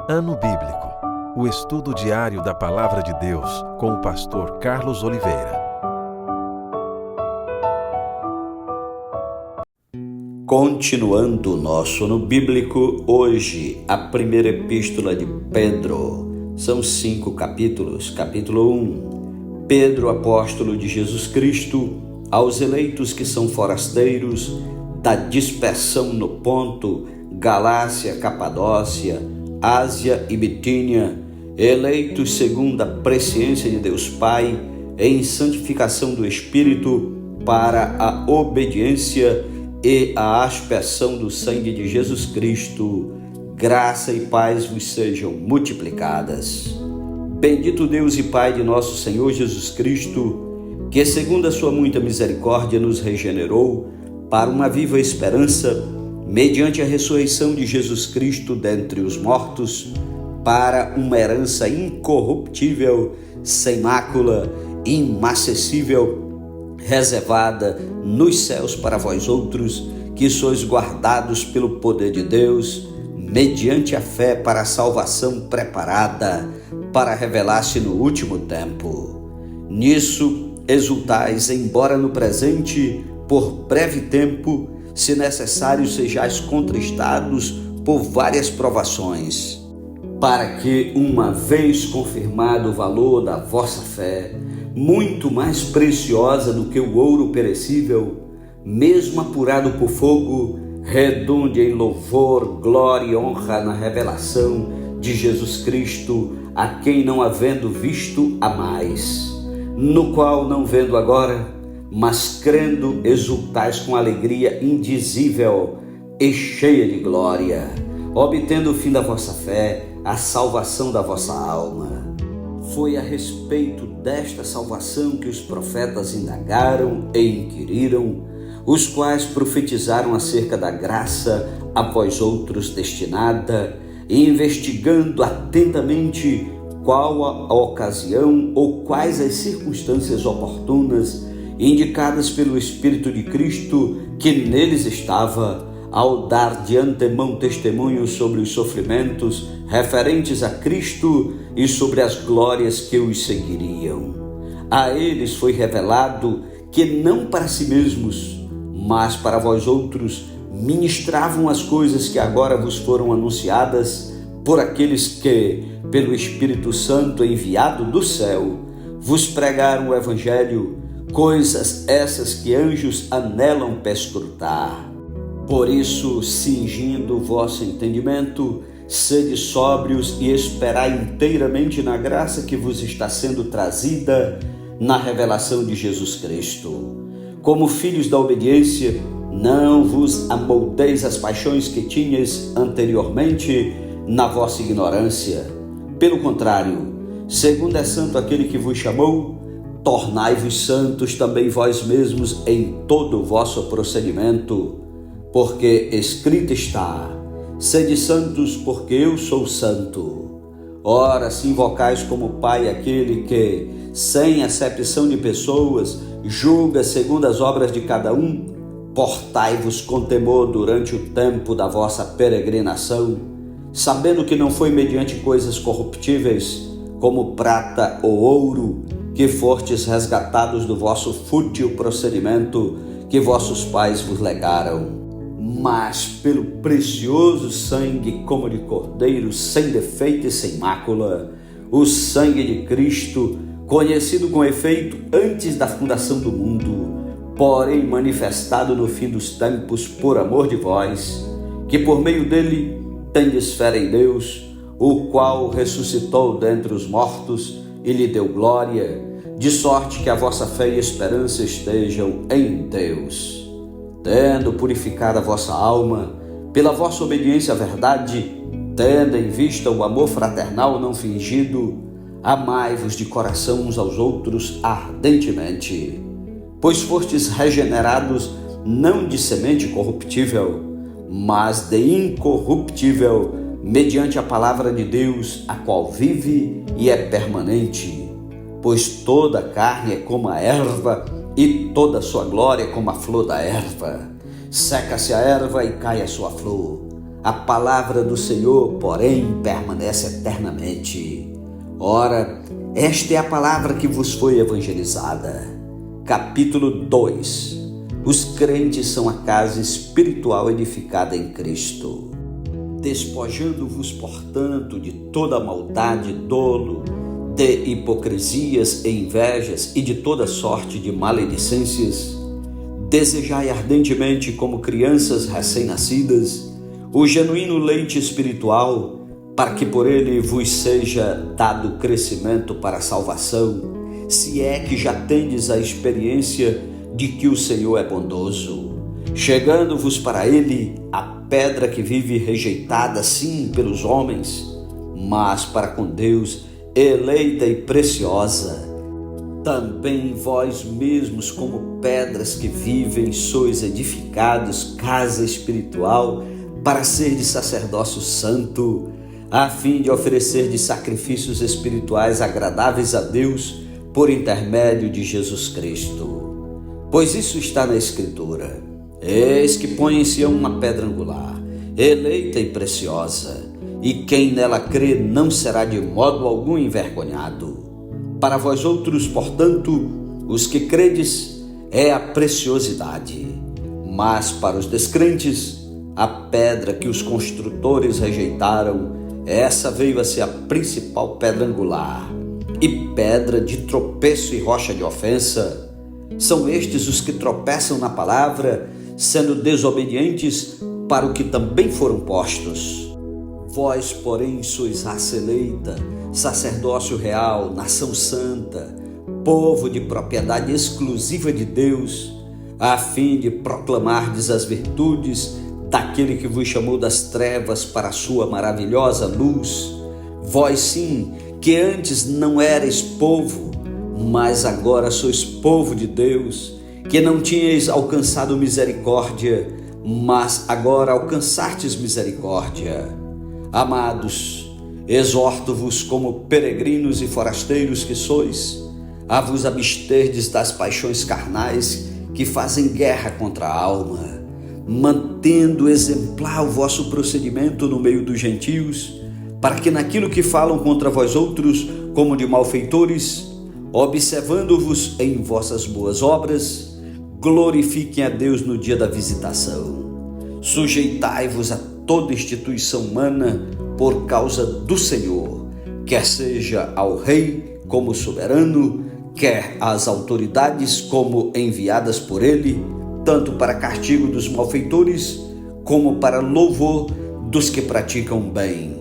Ano Bíblico, o estudo diário da Palavra de Deus com o pastor Carlos Oliveira. Continuando o nosso ano bíblico, hoje a primeira epístola de Pedro. São 5 capítulos. Capítulo 1. Pedro, apóstolo de Jesus Cristo, aos eleitos que são forasteiros, da dispersão no Ponto, Galácia, Capadócia, Ásia e Bitínia, eleitos segundo a presciência de Deus Pai, em santificação do Espírito, para a obediência e a aspersão do sangue de Jesus Cristo, graça e paz vos sejam multiplicadas. Bendito Deus e Pai de nosso Senhor Jesus Cristo, que segundo a sua muita misericórdia nos regenerou para uma viva esperança, mediante a ressurreição de Jesus Cristo dentre os mortos, para uma herança incorruptível, sem mácula, inacessível, reservada nos céus para vós outros, que sois guardados pelo poder de Deus, mediante a fé para a salvação preparada, para revelar-se no último tempo. Nisso exultais, embora no presente, por breve tempo, se necessário sejais contristados por várias provações, para que, uma vez confirmado o valor da vossa fé, muito mais preciosa do que o ouro perecível, mesmo apurado por fogo, redunde em louvor, glória e honra na revelação de Jesus Cristo, a quem não havendo visto amais, no qual não vendo agora, mas crendo exultais com alegria indizível e cheia de glória, obtendo o fim da vossa fé, a salvação da vossa alma. Foi a respeito desta salvação que os profetas indagaram e inquiriram, os quais profetizaram acerca da graça a vós outros destinada, investigando atentamente qual a ocasião ou quais as circunstâncias oportunas indicadas pelo Espírito de Cristo que neles estava, ao dar de antemão testemunho sobre os sofrimentos referentes a Cristo e sobre as glórias que os seguiriam. A eles foi revelado que não para si mesmos, mas para vós outros, ministravam as coisas que agora vos foram anunciadas por aqueles que, pelo Espírito Santo enviado do céu, vos pregaram o Evangelho, coisas essas que anjos anelam perscrutar. Por isso, cingindo o vosso entendimento, sede sóbrios e esperai inteiramente na graça que vos está sendo trazida na revelação de Jesus Cristo. Como filhos da obediência, não vos amoldeis as paixões que tinhas anteriormente na vossa ignorância. Pelo contrário, segundo é santo aquele que vos chamou, tornai-vos santos também vós mesmos em todo o vosso procedimento, porque escrito está: sede santos, porque eu sou santo. Ora, se invocais como Pai aquele que, sem acepção de pessoas, julga segundo as obras de cada um, portai-vos com temor durante o tempo da vossa peregrinação, sabendo que não foi mediante coisas corruptíveis, como prata ou ouro, que fostes resgatados do vosso fútil procedimento que vossos pais vos legaram, mas pelo precioso sangue como de cordeiro, sem defeito e sem mácula, o sangue de Cristo, conhecido com efeito antes da fundação do mundo, porém manifestado no fim dos tempos por amor de vós, que por meio dele tendes fé em Deus, o qual ressuscitou dentre os mortos e lhe deu glória, de sorte que a vossa fé e esperança estejam em Deus. Tendo purificado a vossa alma, pela vossa obediência à verdade, tendo em vista o amor fraternal não fingido, amai-vos de coração uns aos outros ardentemente, pois fostes regenerados não de semente corruptível, mas de incorruptível, mediante a palavra de Deus, a qual vive e é permanente. Pois toda a carne é como a erva, e toda a sua glória como a flor da erva. Seca-se a erva e cai a sua flor. A palavra do Senhor, porém, permanece eternamente. Ora, esta é a palavra que vos foi evangelizada. Capítulo 2. Os crentes são a casa espiritual edificada em Cristo. Despojando-vos, portanto, de toda maldade e dolo, de hipocrisias e invejas e de toda sorte de maledicências, desejai ardentemente, como crianças recém-nascidas, o genuíno leite espiritual, para que por ele vos seja dado crescimento para a salvação, se é que já tendes a experiência de que o Senhor é bondoso, chegando-vos para ele a pedra que vive rejeitada sim pelos homens, mas para com Deus eleita e preciosa. Também vós mesmos, como pedras que vivem, sois edificados casa espiritual para ser de sacerdócio santo, a fim de oferecer de sacrifícios espirituais agradáveis a Deus por intermédio de Jesus Cristo. Pois isso está na Escritura: eis que põe em Sião uma pedra angular, eleita e preciosa, e quem nela crê não será de modo algum envergonhado. Para vós outros, portanto, os que credes, é a preciosidade, mas para os descrentes, a pedra que os construtores rejeitaram, essa veio a ser a principal pedra angular, e pedra de tropeço e rocha de ofensa. São estes os que tropeçam na palavra, sendo desobedientes para o que também foram postos. Vós, porém, sois raça eleita, sacerdócio real, nação santa, povo de propriedade exclusiva de Deus, a fim de proclamardes as virtudes daquele que vos chamou das trevas para a sua maravilhosa luz. Vós sim, que antes não erais povo, mas agora sois povo de Deus, que não tinhais alcançado misericórdia, mas agora alcançastes misericórdia. Amados, exorto-vos como peregrinos e forasteiros que sois, a vos absterdes das paixões carnais que fazem guerra contra a alma, mantendo exemplar o vosso procedimento no meio dos gentios, para que naquilo que falam contra vós outros como de malfeitores, observando-vos em vossas boas obras, glorifiquem a Deus no dia da visitação. Sujeitai-vos a toda instituição humana por causa do Senhor, quer seja ao rei como soberano, quer às autoridades como enviadas por ele, tanto para castigo dos malfeitores, como para louvor dos que praticam bem.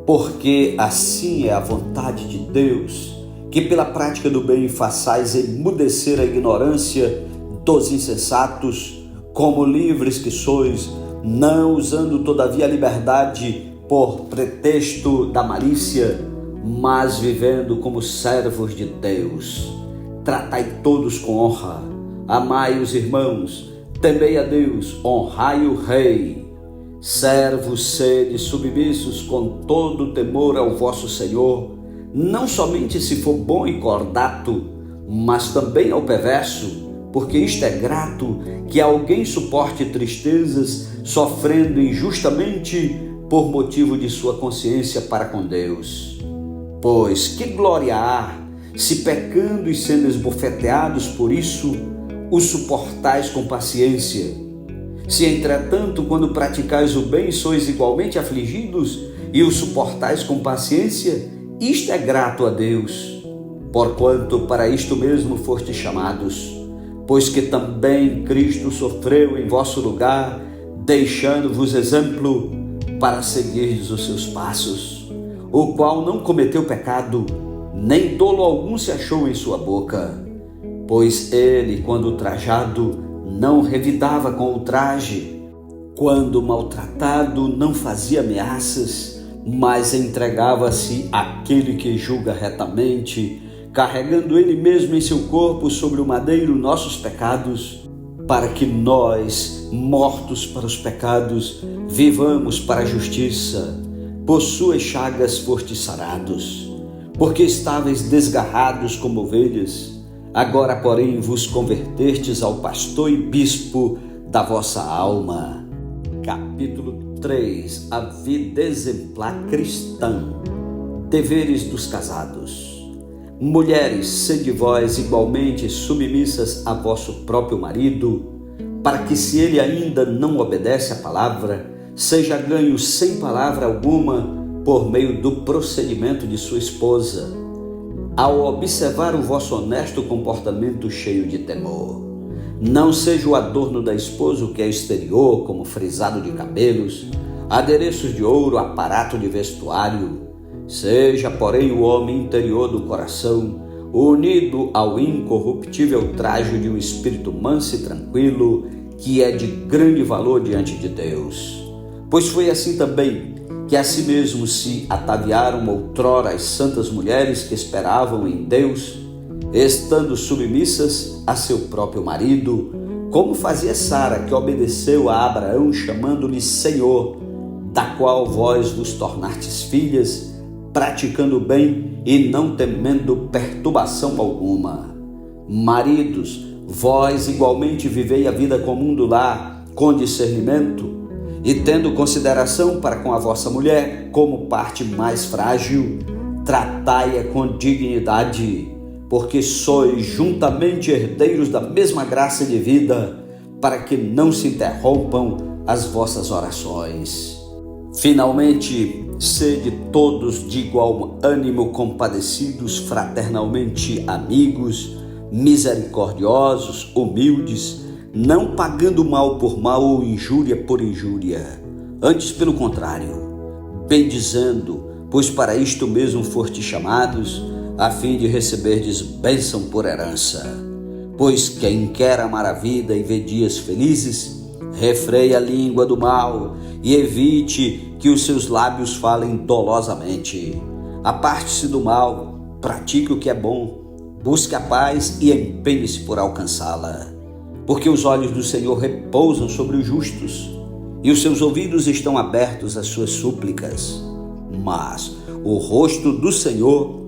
Porque assim é a vontade de Deus, que pela prática do bem façais emudecer a ignorância dos insensatos, como livres que sois, não usando todavia a liberdade por pretexto da malícia, mas vivendo como servos de Deus. Tratai todos com honra, amai os irmãos, temei a Deus, honrai o rei. Servos, sede submissos com todo temor ao vosso Senhor, não somente se for bom e cordato, mas também ao perverso, porque isto é grato que alguém suporte tristezas, sofrendo injustamente por motivo de sua consciência para com Deus. Pois que glória há, se pecando e sendo esbofeteados por isso, os suportais com paciência. Se, entretanto, quando praticais o bem, sois igualmente afligidos e o suportais com paciência, isto é grato a Deus, porquanto para isto mesmo fostes chamados, pois que também Cristo sofreu em vosso lugar, deixando-vos exemplo para seguirdes os seus passos, o qual não cometeu pecado, nem dolo algum se achou em sua boca, pois ele, quando ultrajado, não revidava com ultraje, quando maltratado não fazia ameaças, mas entregava-se àquele que julga retamente, carregando ele mesmo em seu corpo sobre o madeiro nossos pecados, para que nós, mortos para os pecados, vivamos para a justiça. Por suas chagas fostes sarados, porque estáveis desgarrados como ovelhas. Agora, porém, vos convertestes ao pastor e bispo da vossa alma. Capítulo 3. A vida exemplar cristã. Deveres dos casados. Mulheres, sede vós igualmente submissas a vosso próprio marido, para que, se ele ainda não obedece à palavra, seja ganho sem palavra alguma por meio do procedimento de sua esposa, ao observar o vosso honesto comportamento cheio de temor. Não seja o adorno da esposa o que é exterior, como frisado de cabelos, adereços de ouro, aparato de vestuário. Seja, porém, o homem interior do coração, unido ao incorruptível trajo de um espírito manso e tranquilo, que é de grande valor diante de Deus. Pois foi assim também que a si mesmo se ataviaram outrora as santas mulheres que esperavam em Deus, estando submissas a seu próprio marido, como fazia Sara, que obedeceu a Abraão, chamando-lhe Senhor, da qual vós vos tornastes filhas, praticando o bem e não temendo perturbação alguma. Maridos, vós igualmente vivei a vida comum do lar, com discernimento, e tendo consideração para com a vossa mulher, como parte mais frágil, tratai-a com dignidade, porque sois juntamente herdeiros da mesma graça de vida, para que não se interrompam as vossas orações. Finalmente, sede todos de igual ânimo, compadecidos, fraternalmente amigos, misericordiosos, humildes, não pagando mal por mal ou injúria por injúria, antes pelo contrário, bendizendo, pois para isto mesmo fostes chamados, a fim de receberdes bênção por herança. Pois quem quer amar a vida e ver dias felizes, refreie a língua do mal e evite que os seus lábios falem dolosamente. Aparte-se do mal, pratique o que é bom, busque a paz e empenhe-se por alcançá-la. Porque os olhos do Senhor repousam sobre os justos e os seus ouvidos estão abertos às suas súplicas. Mas o rosto do Senhor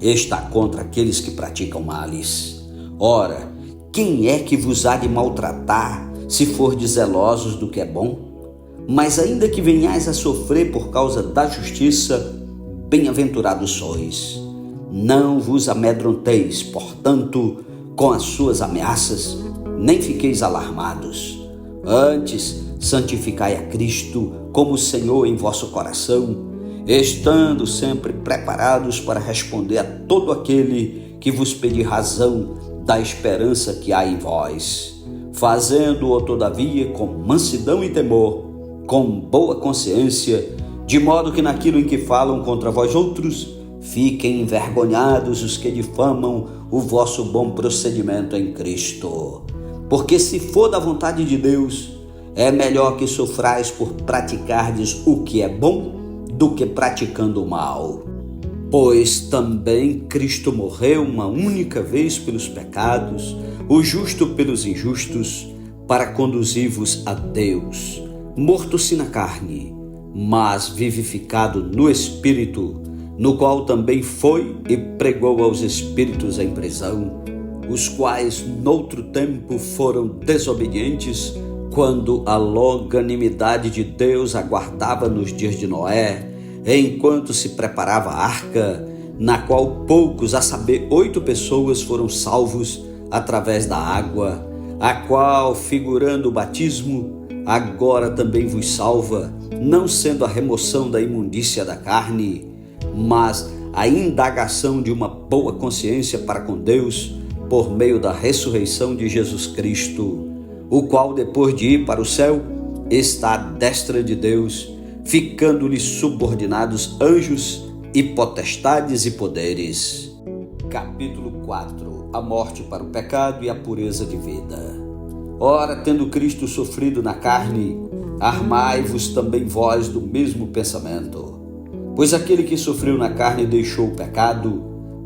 está contra aqueles que praticam males. Ora, quem é que vos há de maltratar, se fordes zelosos do que é bom? Mas ainda que venhais a sofrer por causa da justiça, bem-aventurados sois. Não vos amedronteis, portanto, com as suas ameaças, nem fiqueis alarmados. Antes, santificai a Cristo como Senhor em vosso coração, estando sempre preparados para responder a todo aquele que vos pedir razão da esperança que há em vós, fazendo-o todavia com mansidão e temor, com boa consciência, de modo que naquilo em que falam contra vós outros, fiquem envergonhados os que difamam o vosso bom procedimento em Cristo. Porque se for da vontade de Deus, é melhor que sofrais por praticardes o que é bom do que praticando o mal. Pois também Cristo morreu uma única vez pelos pecados, o justo pelos injustos, para conduzir-vos a Deus, morto-se na carne, mas vivificado no Espírito, no qual também foi e pregou aos espíritos em prisão, os quais noutro tempo foram desobedientes, quando a longanimidade de Deus aguardava nos dias de Noé, enquanto se preparava a arca, na qual poucos, a saber 8 pessoas, foram salvos através da água, a qual, figurando o batismo, agora também vos salva, não sendo a remoção da imundícia da carne, mas a indagação de uma boa consciência para com Deus, por meio da ressurreição de Jesus Cristo, o qual, depois de ir para o céu, está à destra de Deus, ficando-lhe subordinados anjos e potestades e poderes. Capítulo 4. A morte para o pecado e a pureza de vida. Ora, tendo Cristo sofrido na carne, armai-vos também vós do mesmo pensamento. Pois aquele que sofreu na carne deixou o pecado,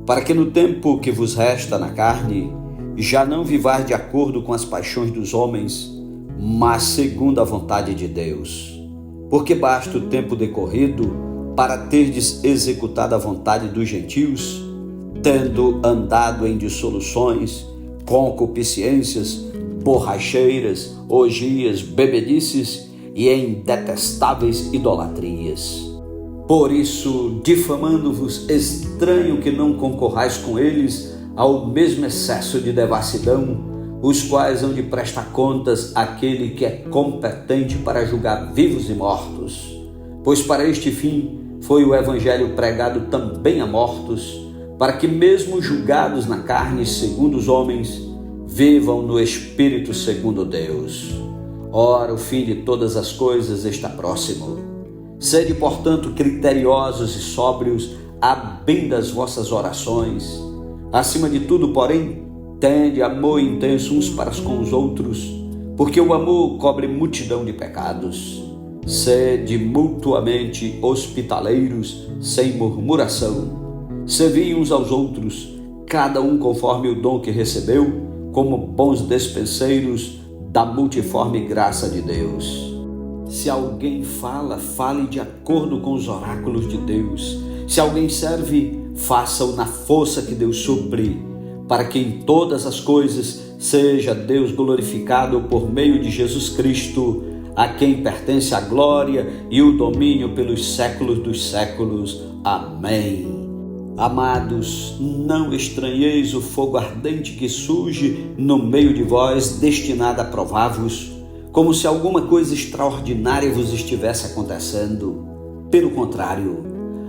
para que no tempo que vos resta na carne, já não vivais de acordo com as paixões dos homens, mas segundo a vontade de Deus. Porque basta o tempo decorrido para terdes executado a vontade dos gentios, tendo andado em dissoluções, concupiscências, borracheiras, orgias, bebedices e em detestáveis idolatrias. Por isso, difamando-vos, estranho que não concorrais com eles ao mesmo excesso de devassidão, os quais hão de prestar contas àquele que é competente para julgar vivos e mortos. Pois para este fim foi o evangelho pregado também a mortos, para que mesmo julgados na carne segundo os homens, vivam no Espírito segundo Deus. Ora, o fim de todas as coisas está próximo. Sede, portanto, criteriosos e sóbrios, a bem das vossas orações. Acima de tudo, porém, tende amor intenso uns para com os outros, porque o amor cobre multidão de pecados. Sede mutuamente hospitaleiros, sem murmuração. Servi uns aos outros, cada um conforme o dom que recebeu, como bons despenseiros da multiforme graça de Deus. Se alguém fala, fale de acordo com os oráculos de Deus. Se alguém serve, faça-o na força que Deus supre, para que em todas as coisas seja Deus glorificado por meio de Jesus Cristo, a quem pertence a glória e o domínio pelos séculos dos séculos. Amém. Amados, não estranheis o fogo ardente que surge no meio de vós, destinado a provar-vos, como se alguma coisa extraordinária vos estivesse acontecendo. Pelo contrário,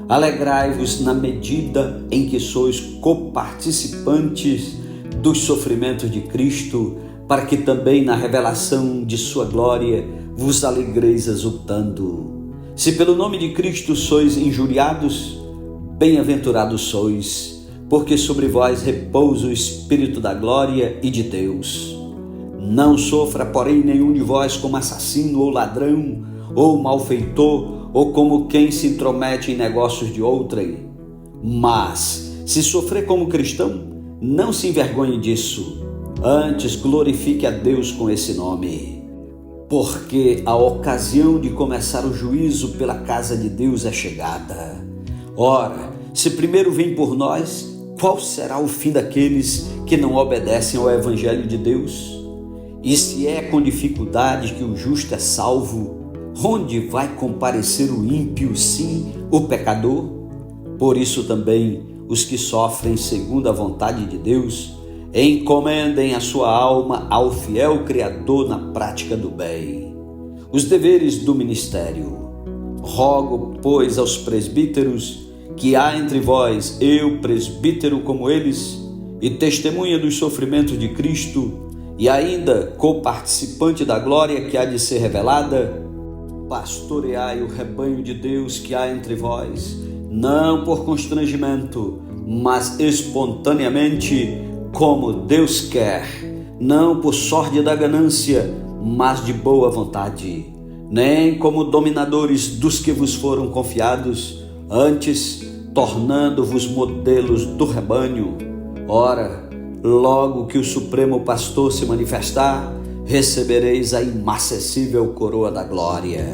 alegrai-vos na medida em que sois coparticipantes dos sofrimentos de Cristo, para que também na revelação de sua glória vos alegreis exultando. Se pelo nome de Cristo sois injuriados, bem-aventurados sois, porque sobre vós repousa o Espírito da glória e de Deus. Não sofra, porém, nenhum de vós como assassino ou ladrão, ou malfeitor, ou como quem se intromete em negócios de outrem. Mas, se sofrer como cristão, não se envergonhe disso, antes glorifique a Deus com esse nome. Porque a ocasião de começar o juízo pela casa de Deus é chegada. Ora, se primeiro vem por nós, qual será o fim daqueles que não obedecem ao Evangelho de Deus? E se é com dificuldade que o justo é salvo, onde vai comparecer o ímpio, sim, o pecador? Por isso também, os que sofrem segundo a vontade de Deus, encomendem a sua alma ao fiel Criador na prática do bem. Os deveres do ministério. Rogo, pois, aos presbíteros que há entre vós, eu, presbítero como eles, e testemunha dos sofrimentos de Cristo, e ainda coparticipante da glória que há de ser revelada, pastoreai o rebanho de Deus que há entre vós, não por constrangimento, mas espontaneamente, como Deus quer, não por sorte da ganância, mas de boa vontade, nem como dominadores dos que vos foram confiados, antes tornando-vos modelos do rebanho. Ora, logo que o Supremo Pastor se manifestar, recebereis a inacessível coroa da glória.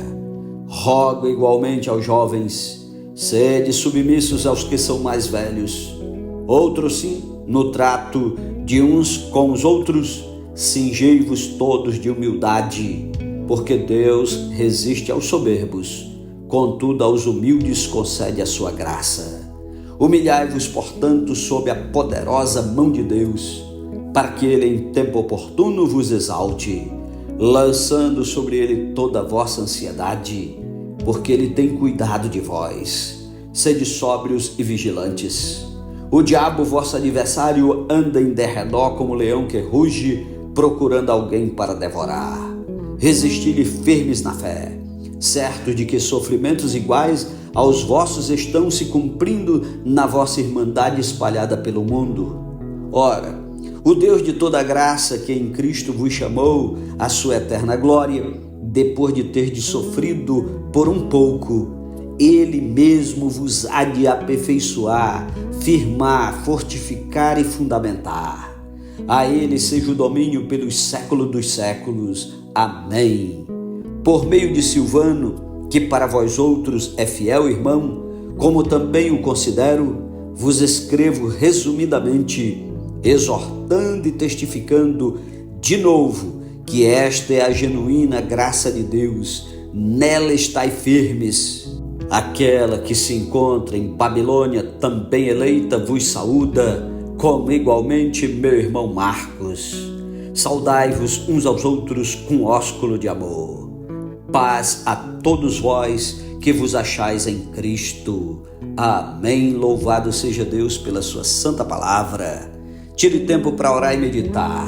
Rogo igualmente aos jovens, sede submissos aos que são mais velhos. Outros sim, no trato de uns com os outros, cingei-vos todos de humildade, porque Deus resiste aos soberbos, contudo aos humildes concede a sua graça. Humilhai-vos, portanto, sob a poderosa mão de Deus, para que ele em tempo oportuno vos exalte, lançando sobre ele toda a vossa ansiedade, porque ele tem cuidado de vós. Sede sóbrios e vigilantes. O diabo, vosso adversário, anda em derredor como leão que ruge, procurando alguém para devorar. Resisti-lhe firmes na fé, certos de que sofrimentos iguais aos vossos estão se cumprindo na vossa irmandade espalhada pelo mundo. Ora, o Deus de toda graça, que em Cristo vos chamou à sua eterna glória, depois de terdes sofrido por um pouco, Ele mesmo vos há de aperfeiçoar, firmar, fortificar e fundamentar. A Ele seja o domínio pelos séculos dos séculos. Amém. Por meio de Silvano, que para vós outros é fiel irmão, como também o considero, vos escrevo resumidamente, exortando e testificando de novo que esta é a genuína graça de Deus, nela estai firmes. Aquela que se encontra em Babilônia, também eleita, vos saúda, como igualmente meu irmão Marcos. Saudai-vos uns aos outros com ósculo de amor. Paz a todos vós que vos achais em Cristo. Amém. Louvado seja Deus pela sua santa palavra. Tire tempo para orar e meditar.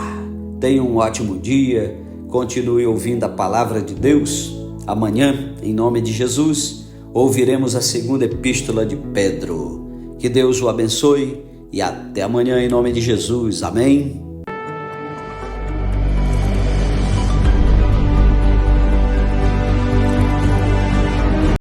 Tenha um ótimo dia. Continue ouvindo a palavra de Deus. Amanhã, em nome de Jesus, ouviremos a segunda epístola de Pedro. Que Deus o abençoe e até amanhã em nome de Jesus. Amém.